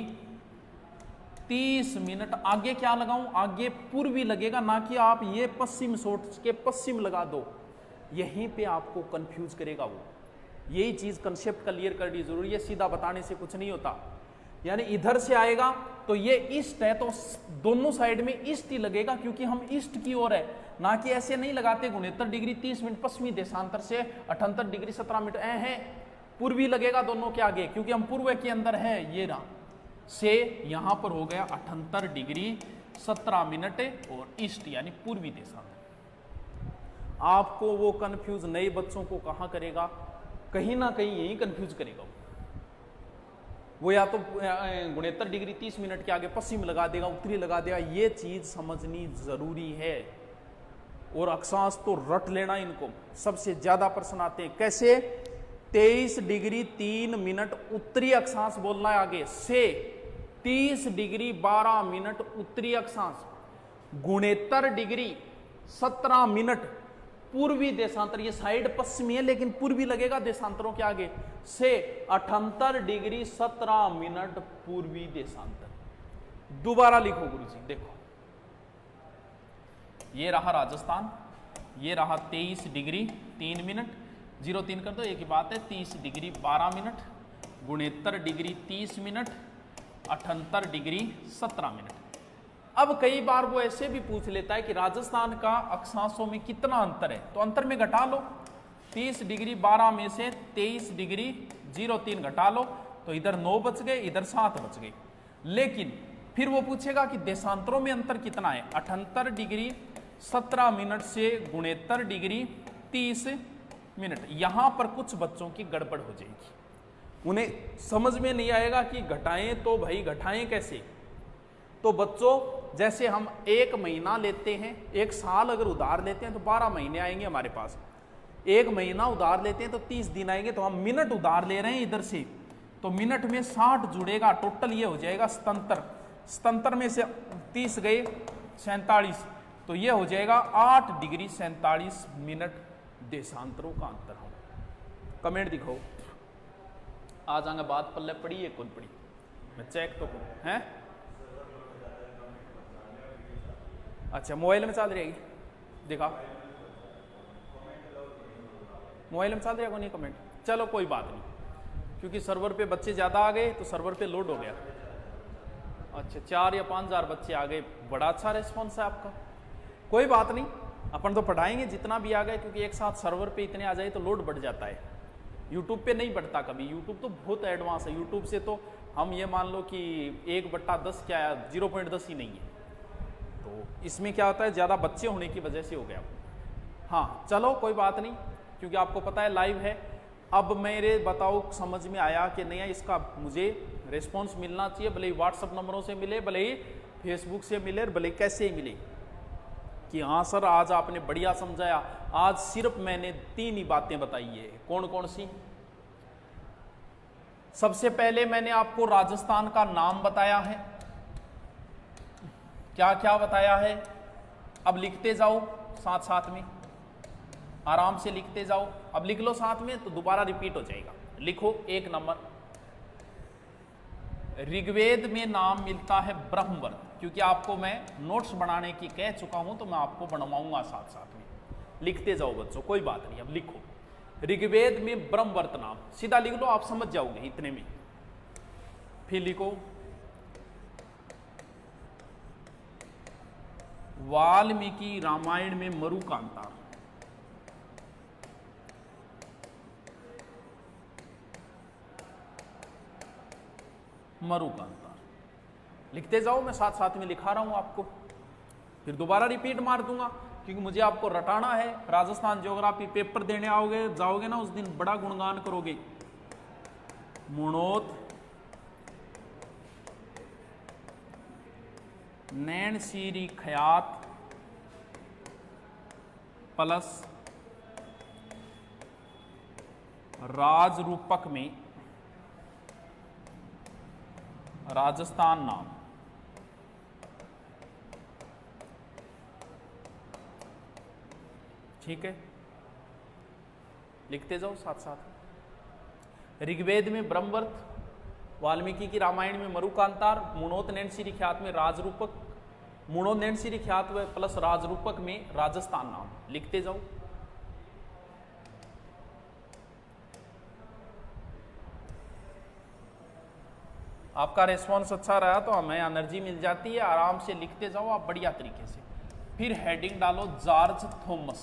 30 मिनट। आगे क्या लगाऊं, आगे पूर्वी लगेगा ना कि आप ये पश्चिम सोच के पश्चिम लगा दो, यहीं पे आपको कंफ्यूज करेगा वो। यही चीज कंसेप्ट क्लियर करनी जरूरी है, सीधा बताने से कुछ नहीं होता। यानी इधर से आएगा तो ये ईस्ट है तो दोनों साइड में ईस्ट ही लगेगा क्योंकि हम ईस्ट की ओर है, ना कि ऐसे नहीं लगाते 69 डिग्री 30 मिनट पश्चिमी देशांतर से 78 डिग्री 17 मिनट है पूर्वी लगेगा दोनों के आगे क्योंकि हम पूर्व के अंदर है। ये रहा से यहां पर हो गया 78 डिग्री 17 मिनट और ईस्ट यानी पूर्वी देशांतर। आपको वो कंफ्यूज नए बच्चों को कहां करेगा, कहीं ना कहीं यही कंफ्यूज करेगा वो या तो 69 डिग्री 30 मिनट के आगे पश्चिम लगा देगा, उत्तरी लगा देगा। ये चीज समझनी जरूरी है और अक्षांश तो रट लेना इनको। सबसे ज्यादा प्रश्न आते हैं कैसे, 23 डिग्री 3 मिनट उत्तरी अक्षांश बोलना है आगे से 30 डिग्री 12 मिनट उत्तरी अक्षांश, 69 डिग्री 17 मिनट पूर्वी देशांतर। ये साइड पश्चिमी है लेकिन पूर्वी लगेगा देशांतरों के आगे से 78 डिग्री 17 मिनट पूर्वी देशांतर। दोबारा लिखो गुरुजी, देखो ये रहा राजस्थान, ये रहा 23 डिग्री 3 मिनट 03 कर दो एक ही बात है, 30 degree 12 minute, 69 degree 30 minute, 78 degree 17 minute. अब कई बार वो ऐसे भी पूछ लेता है कि राजस्थान का अक्षांशों में कितना अंतर है, तो अंतर में घटा लो, 30 डिग्री 12 में से 23 डिग्री 03 घटा लो तो इधर 9 बच गए, इधर 7 बच गए। लेकिन फिर वो पूछेगा कि देशांतरों में अंतर कितना है, 78 डिग्री 17 मिनट से 69 डिग्री 30 मिनट। यहां पर कुछ बच्चों की गड़बड़ हो जाएगी, उन्हें समझ में नहीं आएगा कि घटाएं तो भाई घटाएं कैसे। तो बच्चों जैसे हम 1 महीना लेते हैं, 1 साल अगर उधार लेते हैं तो 12 महीने आएंगे हमारे पास, 1 महीना उधार लेते हैं तो 30 दिन आएंगे। तो हम मिनट उधार ले रहे हैं इधर से, तो मिनट में 60 जुड़ेगा, टोटल ये हो जाएगा सतंतर, सतंतर में से 30 गए 47, तो ये हो जाएगा 8 डिग्री 47 मिनट देशांतरों का अंतर हो। कमेंट दिखाओ, आ जाएंगे बात पल्ले पड़ी है कौन पड़ी, मैं चेक तो करूं है। अच्छा मोबाइल में चल रहेगी, देखा मोबाइल में चल रहेगा नहीं कमेंट, चलो कोई बात नहीं क्योंकि सर्वर पे बच्चे ज़्यादा आ गए तो सर्वर पे लोड हो गया। अच्छा 4 या 5 हज़ार बच्चे आ गए, बड़ा अच्छा रिस्पॉन्स है आपका, कोई बात नहीं अपन तो पढ़ाएंगे जितना भी आ गए क्योंकि एक साथ सर्वर पे इतने आ जाए तो लोड बढ़ जाता है। यूट्यूब पे नहीं बढ़ता कभी, यूट्यूब तो बहुत एडवांस है, यूट्यूब से तो हम ये मान लो कि 1/10 क्या है 0.10 ही नहीं है। तो इसमें क्या होता है ज़्यादा बच्चे होने की वजह से हो गया। हाँ चलो कोई बात नहीं क्योंकि आपको पता है लाइव है। अब मेरे बताओ समझ में आया कि नहीं, इसका मुझे रिस्पॉन्स मिलना चाहिए, भले ही व्हाट्सअप नंबरों से मिले, भले ही फेसबुक से मिले, भले कैसे ही मिले कि हाँ सर आज आपने बढ़िया समझाया। आज सिर्फ मैंने 3 ही बातें बताई है, कौन कौन सी। सबसे पहले मैंने आपको राजस्थान का नाम बताया है, क्या क्या बताया है, अब लिखते जाओ साथ साथ में, आराम से लिखते जाओ। अब लिख लो साथ में तो दोबारा रिपीट हो जाएगा। लिखो 1 नंबर, ऋग्वेद में नाम मिलता है ब्रह्मवर्त, क्योंकि आपको मैं नोट्स बनाने की कह चुका हूं तो मैं आपको बनवाऊंगा साथ साथ में। लिखते जाओ बच्चों, कोई बात नहीं। अब लिखो ऋग्वेद में ब्रह्मवर्त नाम, सीधा लिख लो आप समझ जाओगे इतने में। फिर लिखो वाल्मीकि रामायण में मरुकांता, मरुकांता लिखते जाओ, मैं साथ साथ में लिखा रहा हूं आपको, फिर दोबारा रिपीट मार दूंगा क्योंकि मुझे आपको रटाना है। राजस्थान ज्योग्राफी पेपर देने आओगे जाओगे ना उस दिन बड़ा गुणगान करोगे। मुणोत, नैन सीरी खयात, प्लस राज रूपक में राजस्थान नाम। ठीक है, लिखते जाओ साथ साथ। ऋग्वेद में ब्रह्मवर्त, वाल्मीकि की रामायण में मरुकांतार, मुणोत नैनसिरी ख्यात में राजरूपक, मुणोत नैनसिरी ख्यात प्लस राजरूपक में राजस्थान नाम। लिखते जाओ। आपका रिस्पॉन्स अच्छा रहा तो हमें एनर्जी मिल जाती है। आराम से लिखते जाओ आप बढ़िया तरीके से। फिर हेडिंग डालो जॉर्ज थॉमस।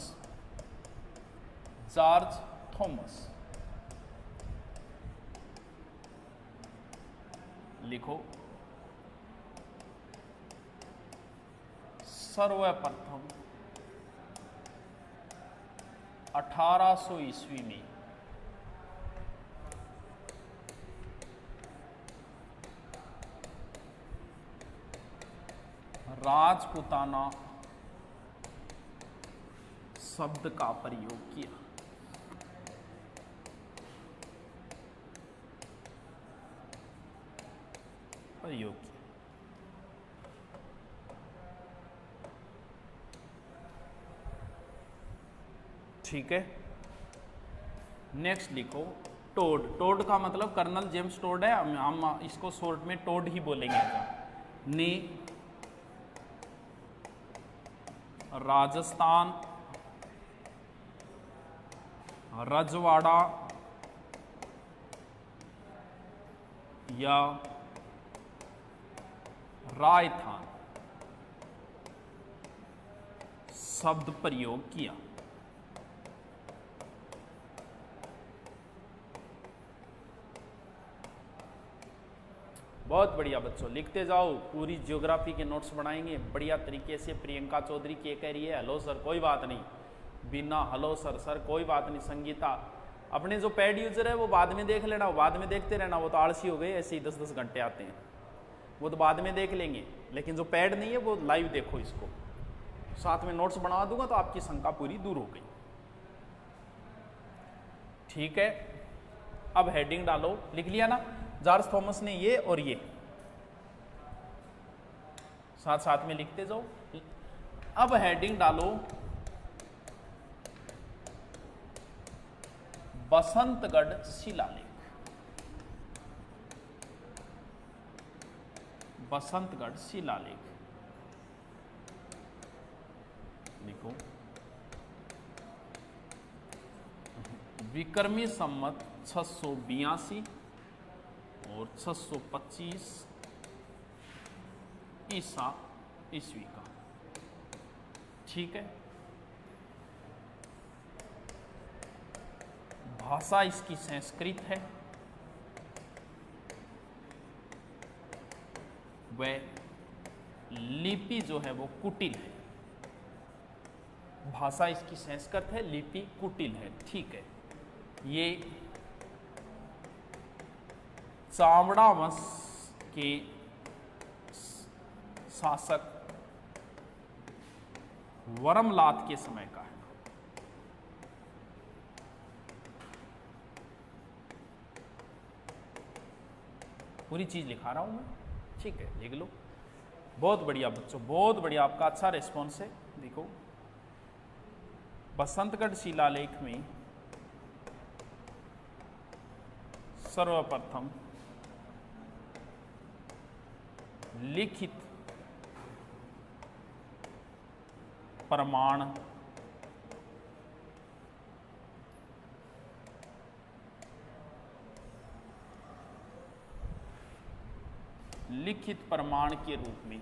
जॉर्ज थॉमस लिखो। सर्वप्रथम 1800 ईस्वी में राजपुताना शब्द का प्रयोग किया। ठीक है, नेक्स्ट लिखो टोड। टोड का मतलब कर्नल जेम्स टोड है, हम इसको शॉर्ट में टोड ही बोलेंगे। ने राजस्थान रजवाड़ा या रायथान शब्द प्रयोग किया। बहुत बढ़िया बच्चों, लिखते जाओ। पूरी ज्योग्राफी के नोट्स बनाएंगे बढ़िया तरीके से। प्रियंका चौधरी के कह रही है हेलो सर, कोई बात नहीं। बिना हेलो सर, सर कोई बात नहीं। संगीता, अपने जो पैड यूजर है वो बाद में देख लेना, वो बाद में देखते रहना। वो तो आलसी हो गए, ऐसे ही 10-10 घंटे आते हैं, वो तो बाद में देख लेंगे। लेकिन जो पैड नहीं है वो लाइव देखो इसको। साथ में नोट्स बना दूंगा तो आपकी शंका पूरी दूर हो गई। ठीक है, अब हेडिंग डालो। लिख लिया ना, जॉर्ज थॉमस ने ये और ये, साथ साथ में लिखते जाओ। अब हेडिंग डालो बसंतगढ़ शिलालेख। बसंतगढ़ शिलालेख लिखो। विक्रमी संवत 682 और 625 ईसा ईस्वी का। ठीक है, भाषा इसकी संस्कृत है, वह लिपि जो है वो कुटिल है। भाषा इसकी संस्कृत है, लिपि कुटिल है। ठीक है, ये चावड़ा वंश के शासक वरमलात के समय का है। पूरी चीज लिखा रहा हूं मैं, ठीक है, लिख लो। बहुत बढ़िया बच्चों, बहुत बढ़िया, आपका अच्छा रिस्पॉन्स है। देखो, बसंतगढ़ शिलालेख में सर्वप्रथम लिखित प्रमाण के रूप में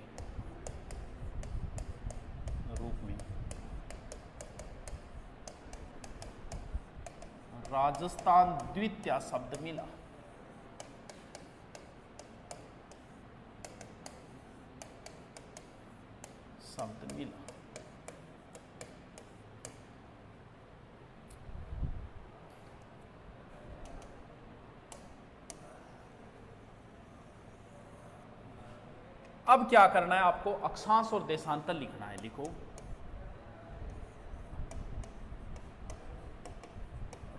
राजस्थान द्वितीय शब्द मिला। अब क्या करना है आपको, अक्षांश और देशांतर लिखना है। लिखो,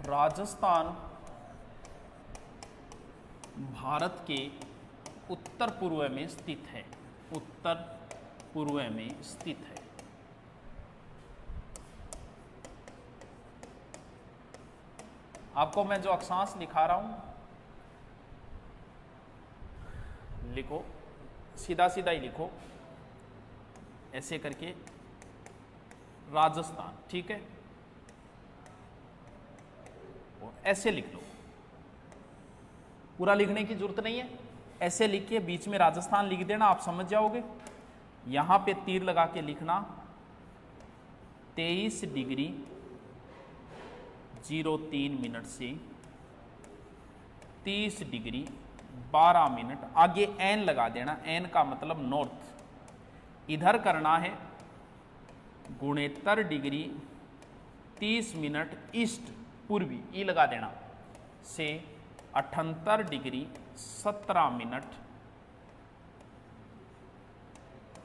राजस्थान भारत के उत्तर पूर्व में स्थित है। उत्तर पूर्व में स्थित है। आपको मैं जो अक्षांश लिखा रहा हूं लिखो, सीधा सीधा ही लिखो ऐसे करके, राजस्थान, ठीक है, और ऐसे लिख लो। पूरा लिखने की जरूरत नहीं है, ऐसे लिख के बीच में राजस्थान लिख देना, आप समझ जाओगे। यहां पे तीर लगा के लिखना 23 डिग्री 03 मिनट से 30 डिग्री 12 मिनट, आगे एन लगा देना, एन का मतलब नॉर्थ। इधर करना है 69 डिग्री 30 मिनट ईस्ट पूर्वी, ई लगा देना, से 78 डिग्री 17 मिनट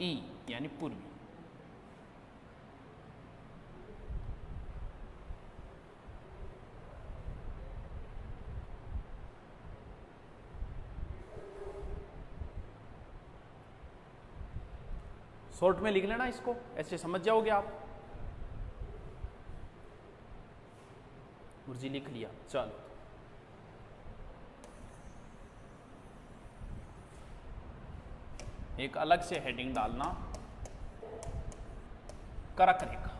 ई यानी पूर्वी। शॉर्ट में लिख लेना इसको, ऐसे समझ जाओगे आप। गुरुजी लिख लिया, चलो एक अलग से हेडिंग डालना, करक रेखा।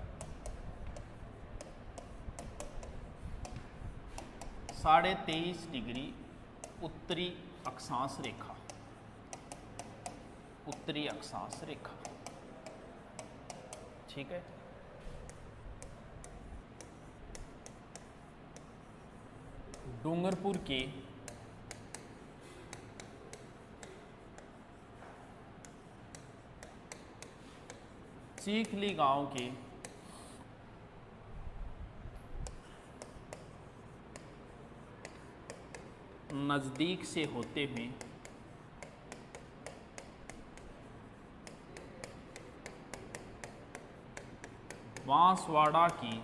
23.5 डिग्री उत्तरी अक्षांश रेखा, उत्तरी अक्षांश रेखा, ठीक है। डूंगरपुर के चीखली गांव के नजदीक से होते हुए बांसवाड़ा की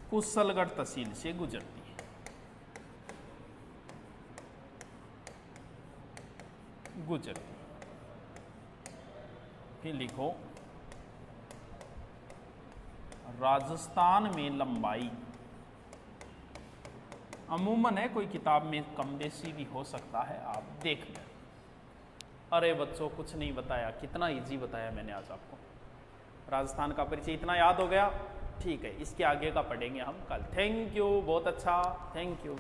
कुशलगढ़ तहसील से गुजरती है। गुजरती, फिर लिखो राजस्थान में लंबाई, अमूमन है, कोई किताब में कम बेसी भी हो सकता है, आप देख लें। अरे बच्चों कुछ नहीं बताया, कितना इजी बताया मैंने आज आपको। राजस्थान का परिचय इतना याद हो गया, ठीक है। इसके आगे का पढ़ेंगे हम कल। थैंक यू, बहुत अच्छा, थैंक यू।